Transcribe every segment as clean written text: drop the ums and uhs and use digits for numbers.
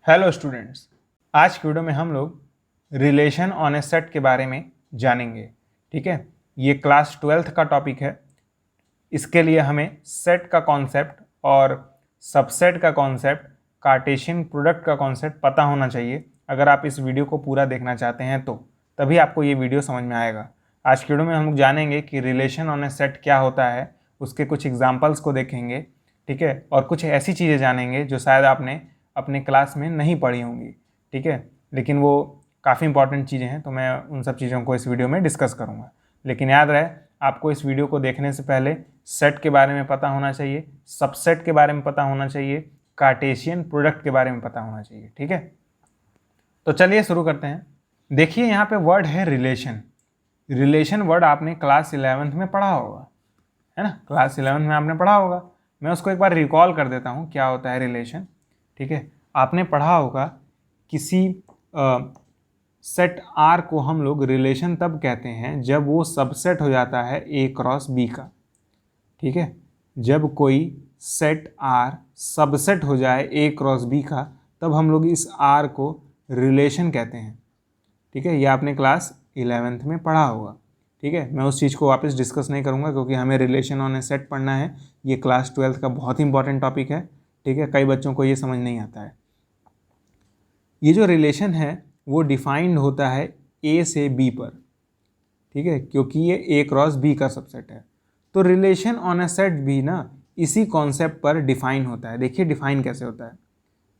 Hello students, आज की video में हम लोग रिलेशन ऑन ए सेट के बारे में जानेंगे। ठीक है, ये क्लास 12th का टॉपिक है। इसके लिए हमें सेट का कॉन्सेप्ट और सबसेट का कॉन्सेप्ट, कार्टेशियन प्रोडक्ट का कॉन्सेप्ट पता होना चाहिए। अगर आप इस वीडियो को पूरा देखना चाहते हैं तो तभी आपको ये वीडियो समझ में आएगा। आज की वीडियो में हम लोग जानेंगे कि रिलेशन ऑन ए सेट क्या होता है, उसके कुछ एग्जाम्पल्स को देखेंगे। ठीक है, और कुछ ऐसी चीज़ें जानेंगे जो शायद आपने अपने क्लास में नहीं पढ़ी होंगी। ठीक है, लेकिन वो काफ़ी इंपॉर्टेंट चीज़ें हैं, तो मैं उन सब चीज़ों को इस वीडियो में डिस्कस करूँगा। लेकिन याद रहे, आपको इस वीडियो को देखने से पहले सेट के बारे में पता होना चाहिए, सबसेट के बारे में पता होना चाहिए, कार्टेशियन प्रोडक्ट के बारे में पता होना चाहिए। ठीक है, तो चलिए शुरू करते हैं। देखिए यहाँ पे वर्ड है रिलेशन। रिलेशन वर्ड आपने क्लास 11th में पढ़ा होगा, है ना। क्लास 11th में आपने पढ़ा होगा। मैं उसको एक बार रिकॉल कर देता हूँ क्या होता है रिलेशन। ठीक है, आपने पढ़ा होगा किसी सेट आर को हम लोग रिलेशन तब कहते हैं जब वो सबसेट हो जाता है ए क्रॉस बी का। ठीक है, जब कोई सेट आर सबसेट हो जाए ए क्रॉस बी का, तब हम लोग इस आर को रिलेशन कहते हैं। ठीक है, ये आपने क्लास 11th में पढ़ा होगा। ठीक है, मैं उस चीज़ को वापस डिस्कस नहीं करूँगा क्योंकि हमें रिलेशन ऑन ए सेट पढ़ना है। ये क्लास 12th का बहुत ही इंपॉर्टेंट टॉपिक है। ठीक है, कई बच्चों को ये समझ नहीं आता है। ये जो रिलेशन है वो डिफाइंड होता है ए से बी पर। ठीक है, क्योंकि ये ए क्रॉस बी का सबसेट है। तो रिलेशन ऑन ए सेट भी ना इसी कॉन्सेप्ट पर डिफाइन होता है। देखिए डिफाइन कैसे होता है,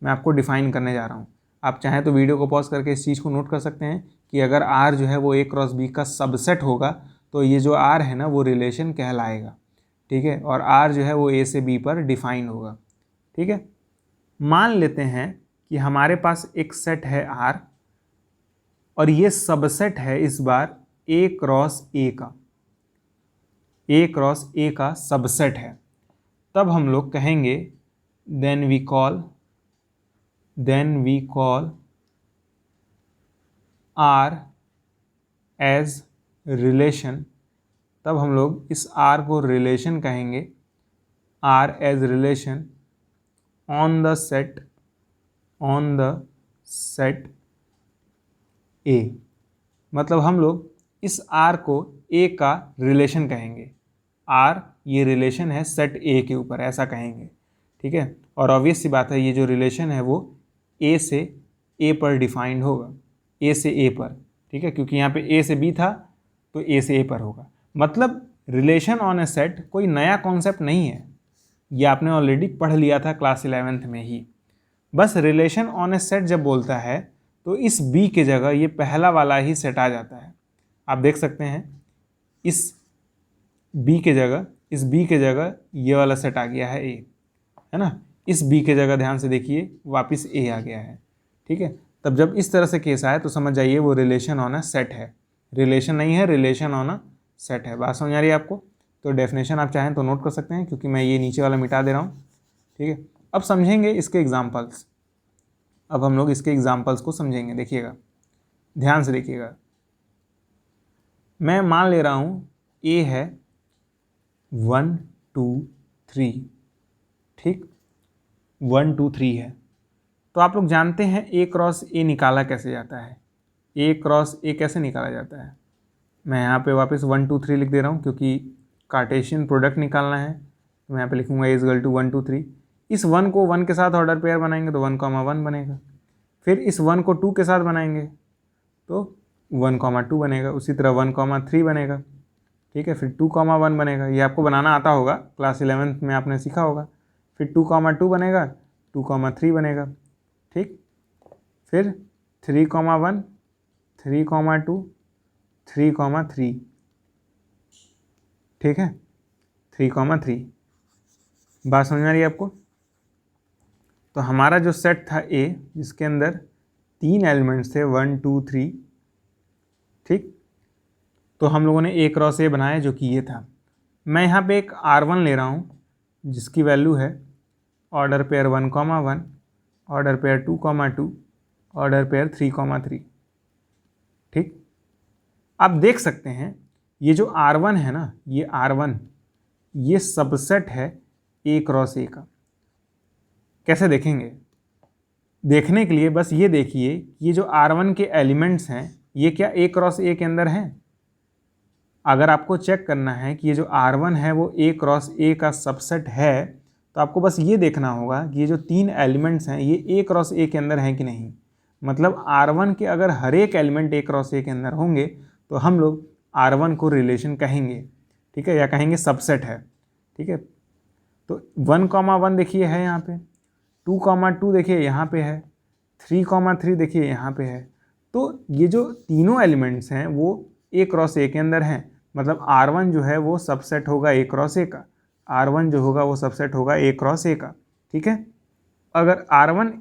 मैं आपको डिफाइन करने जा रहा हूँ। आप चाहें तो वीडियो को पॉज करके इस चीज़ को नोट कर सकते हैं कि अगर आर जो है वो ए क्रॉस बी का सबसेट होगा तो ये जो आर है ना वो रिलेशन कहलाएगा। ठीक है, और आर जो है वो ए से बी पर डिफाइन होगा। ठीक है, मान लेते हैं कि हमारे पास एक सेट है आर और ये सबसेट है इस बार ए क्रॉस ए का। ए क्रॉस ए का सबसेट है, तब हम लोग कहेंगे then we call R as relation. तब हम लोग इस आर को रिलेशन कहेंगे, R as relation on the set A. मतलब हम लोग इस आर को ए का रिलेशन कहेंगे। आर ये रिलेशन है सेट ए के ऊपर, ऐसा कहेंगे। ठीक है, और ऑब्वियस सी बात है ये जो रिलेशन है वो ए से ए पर डिफाइंड होगा, ए से ए पर। ठीक है, क्योंकि यहाँ पे ए से बी था तो ए से ए पर होगा। मतलब रिलेशन ऑन ए सेट कोई नया कॉन्सेप्ट नहीं है, ये आपने ऑलरेडी पढ़ लिया था क्लास 11th में ही। बस रिलेशन ऑन ए सेट जब बोलता है तो इस बी के जगह ये पहला वाला ही सेट आ जाता है। आप देख सकते हैं इस बी के जगह ये वाला सेट आ गया है ए, है ना। इस बी के जगह ध्यान से देखिए वापस ए आ गया है। ठीक है, तब जब इस तरह से केस आए तो समझ जाइए वो रिलेशन ऑन अ सेट है, रिलेशन नहीं है, रिलेशन ऑन अ सेट है। बात समझ आ रही है आपको? तो डेफिनेशन आप चाहें तो नोट कर सकते हैं क्योंकि मैं ये नीचे वाला मिटा दे रहा हूँ। ठीक है, अब समझेंगे इसके एग्जाम्पल्स। अब हम लोग इसके एग्जाम्पल्स को समझेंगे। देखिएगा, ध्यान से देखिएगा। मैं मान ले रहा हूँ ए है 1 2 3। ठीक, 1 2 3 है। तो आप लोग जानते हैं ए क्रॉस ए निकाला कैसे जाता है। ए क्रॉस ए कैसे निकाला जाता है, मैं यहाँ पे वापस 1 2 3 लिख दे रहा हूँ क्योंकि कार्टेशियन प्रोडक्ट निकालना है। तो मैं यहाँ पे लिखूँगा ए इजगल टू 1 2 3। इस 1 को 1 के साथ ऑर्डर पेयर बनाएंगे तो 1 1 बनेगा। फिर इस 1 को 2 के साथ बनाएंगे तो 1 2 बनेगा। उसी तरह 1 3 बनेगा। ठीक है, फिर 2 1 बनेगा। ये आपको बनाना आता होगा, क्लास 11th में आपने सीखा होगा। फिर 2 2 बनेगा, 2 3 बनेगा। ठीक, फिर 3 1 3 2 3 3। ठीक है, 3 3। बात समझ में आ रही है आपको? तो हमारा जो सेट था ए, जिसके अंदर 3 एलिमेंट्स थे 1 2 3। ठीक, तो हम लोगों ने ए क्रॉस ए बनाया जो कि ये था। मैं यहाँ पे एक R1 ले रहा हूँ जिसकी वैल्यू है order pair 1 1, order pair 2 2, order pair 3 3। ठीक, आप देख सकते हैं ये जो R1 है ना, ये R1 ये सबसेट है ए क्रॉस ए का। कैसे देखेंगे? देखने के लिए बस ये देखिए, ये जो R1 के एलिमेंट्स हैं ये क्या A क्रॉस A के अंदर हैं? अगर आपको चेक करना है कि ये जो R1 है वो A क्रॉस A का सबसेट है, तो आपको बस ये देखना होगा कि ये जो 3 एलिमेंट्स हैं ये A क्रॉस A के अंदर हैं कि नहीं। मतलब R1 के अगर हर एक एलिमेंट A क्रॉस A के अंदर होंगे तो हम लोग R1 को रिलेशन कहेंगे, ठीक है, या कहेंगे सबसेट है, ठीक है। तो 1,1 देखिए है यहाँ पे, 2,2 देखिए यहाँ पे है, 3,3 देखिए यहाँ पे है। तो ये जो तीनों एलिमेंट्स हैं वो A क्रॉस A के अंदर हैं, मतलब R1 जो है वो सबसेट होगा A क्रॉस A का, R1 जो होगा वो सबसेट होगा A क्रॉस A का, ठीक है। अगर R1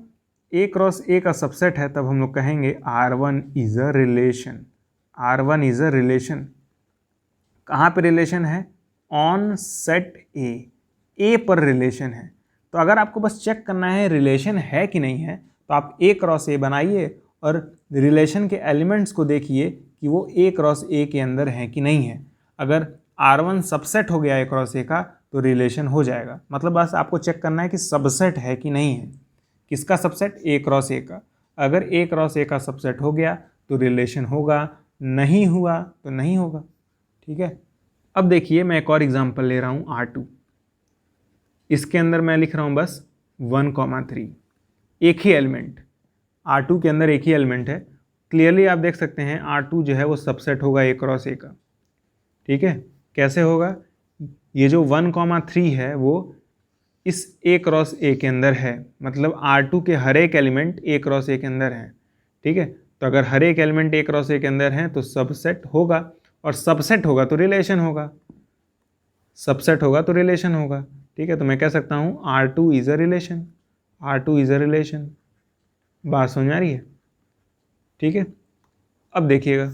A क्रॉस A का सबसेट है तब हम लोग कहेंगे R1 is a relation, R1 is a relation. कहाँ पे रिलेशन है? ऑन सेट A पर रिलेशन है। तो अगर आपको बस चेक करना है रिलेशन है कि नहीं है, तो आप A क्रॉस A बनाइए और रिलेशन के एलिमेंट्स को देखिए कि वो A क्रॉस A के अंदर है कि नहीं है। अगर R1 सबसेट हो गया A क्रॉस A का तो रिलेशन हो जाएगा। मतलब बस आपको चेक करना है कि सबसेट है कि नहीं है। किसका सबसेट? A क्रॉस A का। अगर A क्रॉस A का सबसेट हो गया तो रिलेशन होगा, नहीं हुआ तो नहीं होगा, ठीक है। अब देखिए मैं एक और एग्जांपल ले रहा हूँ R2। इसके अंदर मैं लिख रहा हूँ बस 1,3, एक ही एलिमेंट, R2 के अंदर एक ही एलिमेंट है। क्लियरली आप देख सकते हैं R2 जो है वो सबसेट होगा A क्रॉस A का, ठीक है। कैसे होगा? ये जो 1,3 है वो इस A क्रॉस A के अंदर है, मतलब R2 के हर एक एलिमेंट A क्रॉस A के अंदर है, ठीक है। तो अगर हर एक एलिमेंट A क्रॉस A के अंदर है तो सबसेट होगा, और सबसेट होगा तो रिलेशन होगा, सबसेट होगा तो रिलेशन होगा, ठीक है। तो मैं कह सकता हूँ R2 is a relation, R2 is a relation. बात समझ आ रही है, ठीक है। अब देखिएगा,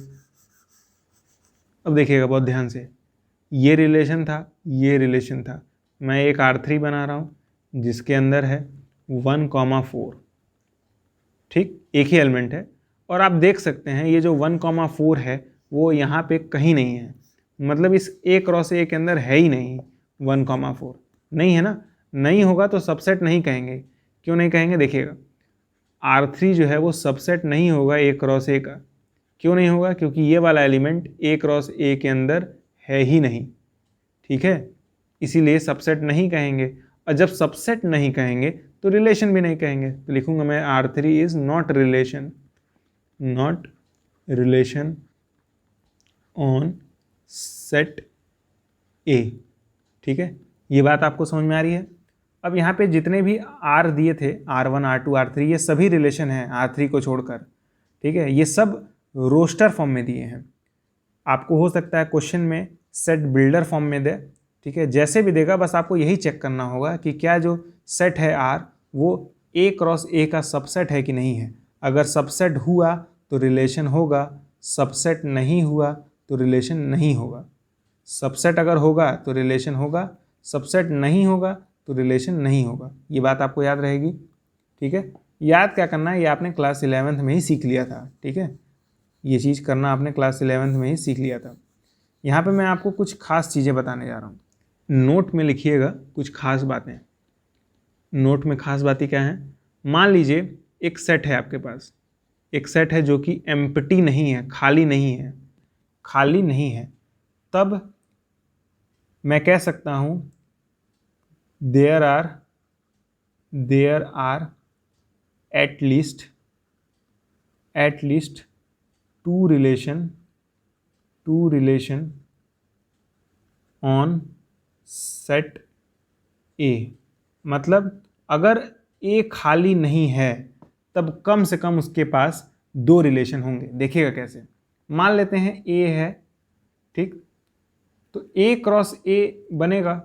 अब देखिएगा बहुत ध्यान से, ये रिलेशन था, ये रिलेशन था। मैं एक R3 बना रहा हूँ जिसके अंदर है 1,4, ठीक, एक ही एलिमेंट है। और आप देख सकते हैं ये जो 1,4 है वो यहाँ पे कहीं नहीं है, मतलब इस A क्रॉस A के अंदर है ही नहीं 1,4, नहीं है ना। नहीं होगा तो सबसेट नहीं कहेंगे। क्यों नहीं कहेंगे? देखिएगा, R3 जो है वो सबसेट नहीं होगा A क्रॉस A का। क्यों नहीं होगा? क्योंकि ये वाला एलिमेंट A क्रॉस A के अंदर है ही नहीं, ठीक है, इसीलिए सबसेट नहीं कहेंगे। और जब सबसेट नहीं कहेंगे तो रिलेशन भी नहीं कहेंगे। तो लिखूंगा मैं R3 is not relation, not relation on set A, ठीक है। ये बात आपको समझ में आ रही है? अब यहाँ पे जितने भी R दिए थे, R1, R2, R3, ये सभी रिलेशन हैं R3 को छोड़कर, ठीक है। ये सब रोस्टर फॉर्म में दिए हैं। आपको हो सकता है क्वेश्चन में सेट बिल्डर फॉर्म में दे, ठीक है। जैसे भी देगा बस आपको यही चेक करना होगा कि क्या जो सेट है R वो A क्रॉस A का सबसेट है कि नहीं है। अगर सबसेट हुआ तो रिलेशन होगा, सबसेट नहीं हुआ तो रिलेशन नहीं होगा। सबसेट अगर होगा तो रिलेशन होगा, सबसेट नहीं होगा तो रिलेशन नहीं होगा। ये बात आपको याद रहेगी, ठीक है। याद क्या करना है, ये आपने क्लास 11th में ही सीख लिया था, ठीक है। ये चीज़ करना आपने क्लास 11th में ही सीख लिया था। यहाँ पे मैं आपको कुछ खास चीज़ें बताने जा रहा हूँ। नोट में लिखिएगा कुछ खास बातें। नोट में खास बातें क्या हैं? मान लीजिए एक सेट है आपके पास, एक सेट है जो कि एम्प्टी नहीं है, खाली नहीं है, खाली नहीं है, तब मैं कह सकता हूँ there are at least two relation on set A। मतलब अगर A खाली नहीं है तब कम से कम उसके पास 2 रिलेशन होंगे। देखिएगा कैसे। मान लेते हैं A है, ठीक, तो A क्रॉस A बनेगा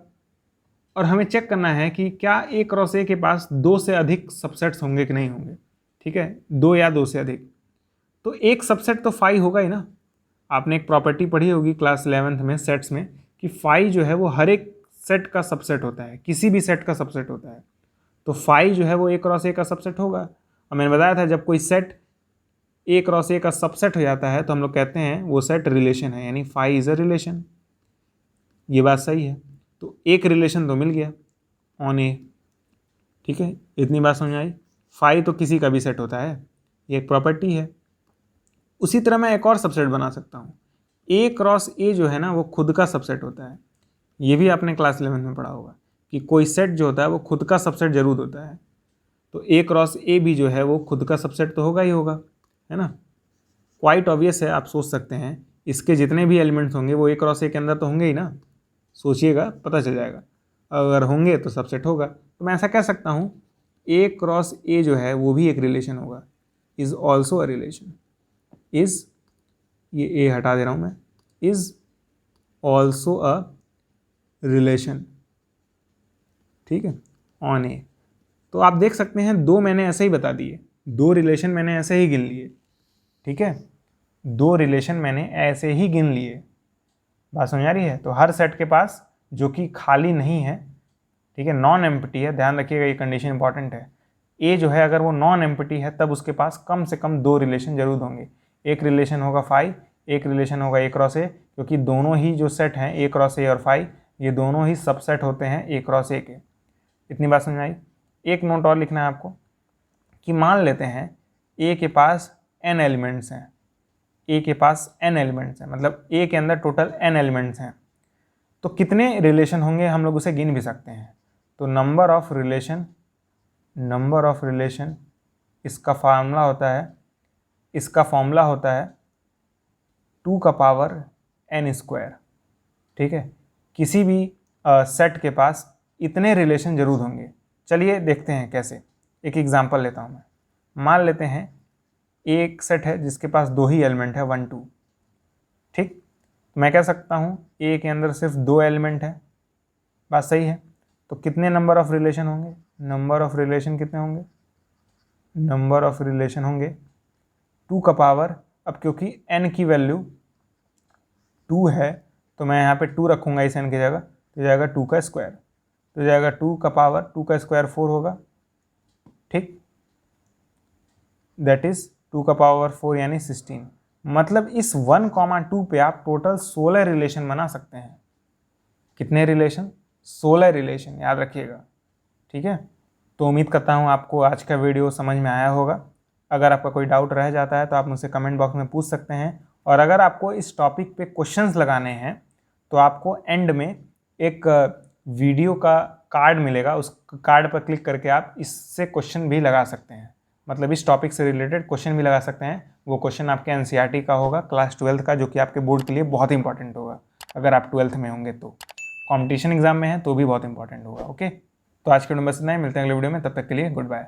और हमें चेक करना है कि क्या A क्रॉस A के पास 2 से अधिक सबसेट्स होंगे कि नहीं होंगे, ठीक है, 2 या 2 से अधिक। तो एक सबसेट तो फाई होगा ही ना। आपने एक प्रॉपर्टी पढ़ी होगी क्लास 11th में सेट्स में कि फाई जो है वो हर एक सेट का सबसेट होता है, किसी भी सेट का सबसेट होता है। तो फाई जो है वो A क्रॉस A का सबसेट होगा। और मैंने बताया था जब कोई सेट A क्रॉस A का सबसेट हो जाता है तो हम लोग कहते हैं वो सेट रिलेशन है, यानी फाई इज अ रिलेशन। ये बात सही है। तो एक रिलेशन तो मिल गया ऑन A, ठीक है। इतनी बात समझ आई? फाई तो किसी का भी सेट होता है, ये एक प्रॉपर्टी है। उसी तरह मैं एक और सबसेट बना सकता हूँ, ए क्रॉस ए जो है ना वो खुद का सबसेट होता है। ये भी आपने क्लास 11 में पढ़ा होगा कि कोई सेट जो होता है वो खुद का सबसेट जरूर होता है। तो ए क्रॉस ए भी जो है वो खुद का सबसेट तो होगा ही होगा, है ना। क्वाइट ऑब्वियस है, आप सोच सकते हैं इसके जितने भी एलिमेंट्स होंगे वो ए क्रॉस ए के अंदर तो होंगे ही ना। सोचिएगा, पता चल जाएगा, अगर होंगे तो सबसेट होगा। तो मैं ऐसा कह सकता हूँ ए क्रॉस ए जो है वो भी एक रिलेशन होगा, is also a relation, is, ये ए हटा दे रहा हूँ मैं, इज़ ऑल्सो अ रिलेशन, ठीक है, ऑन ए। तो आप देख सकते हैं दो मैंने ऐसे ही बता दिए, दो रिलेशन मैंने ऐसे ही गिन लिए, ठीक है, दो रिलेशन मैंने ऐसे ही गिन लिए। बात समझ आ रही है। तो हर सेट के पास जो कि खाली नहीं है, ठीक है, नॉन एम्प्टी है, ध्यान रखिएगा ये कंडीशन इंपॉर्टेंट है। ए जो है अगर वो नॉन एम्प्टी है तब उसके पास कम से कम दो रिलेशन जरूर होंगे। एक रिलेशन होगा फाई, एक रिलेशन होगा ए क्रॉस ए, क्योंकि दोनों ही जो सेट हैं ए क्रॉस ए और फाई ये दोनों ही सबसेट होते हैं ए क्रॉस ए के। इतनी बात समझ आई। एक नोट और लिखना है आपको कि मान लेते हैं ए के पास n एलिमेंट्स हैं, ए के पास n एलिमेंट्स हैं, मतलब ए के अंदर टोटल n एलिमेंट्स हैं, तो कितने रिलेशन होंगे हम लोग उसे गिन भी सकते हैं। तो नंबर ऑफ रिलेशन इसका फॉर्मूला होता है 2 का पावर n स्क्वायर, ठीक है। किसी भी सेट के पास इतने रिलेशन जरूर होंगे। चलिए देखते हैं कैसे, एक एग्जांपल लेता हूँ मैं। मान लेते हैं एक सेट है जिसके पास दो ही एलिमेंट है 1 2, ठीक। मैं कह सकता हूँ ए के अंदर सिर्फ दो एलिमेंट है, बात सही है। तो कितने नंबर ऑफ रिलेशन होंगे, नंबर ऑफ रिलेशन कितने होंगे, नंबर ऑफ रिलेशन होंगे 2 का पावर, अब क्योंकि n की वैल्यू 2 है तो मैं यहाँ पे 2 रखूँगा इस n की जगह, तो जाएगा 2 का स्क्वायर, तो जाएगा 2 का पावर 2 का स्क्वायर 4 होगा, ठीक, दैट इज 2 का पावर 4 यानी 16। मतलब इस 1,2 पे आप टोटल 16 रिलेशन बना सकते हैं। कितने रिलेशन, 16 रिलेशन, याद रखिएगा, ठीक है। तो उम्मीद करता हूँ आपको आज का वीडियो समझ में आया होगा। अगर आपका कोई डाउट रह जाता है तो आप मुझसे कमेंट बॉक्स में पूछ सकते हैं, और अगर आपको इस टॉपिक पे क्वेश्चंस लगाने हैं तो आपको एंड में एक वीडियो का कार्ड मिलेगा, उस कार्ड पर क्लिक करके आप इससे क्वेश्चन भी लगा सकते हैं, मतलब इस टॉपिक से रिलेटेड क्वेश्चन भी लगा सकते हैं। वो क्वेश्चन आपके एनसीईआरटी का होगा, क्लास 12 का, जो कि आपके बोर्ड के लिए बहुत इंपॉर्टेंट होगा। अगर आप 12th में होंगे तो, कॉम्पिटिशन एग्जाम में है तो भी बहुत इंपॉर्टेंट होगा। ओके, तो आज के वीडियो में बस इतना ही, मिलते हैं अगले वीडियो में, तब तक के लिए गुड बाय।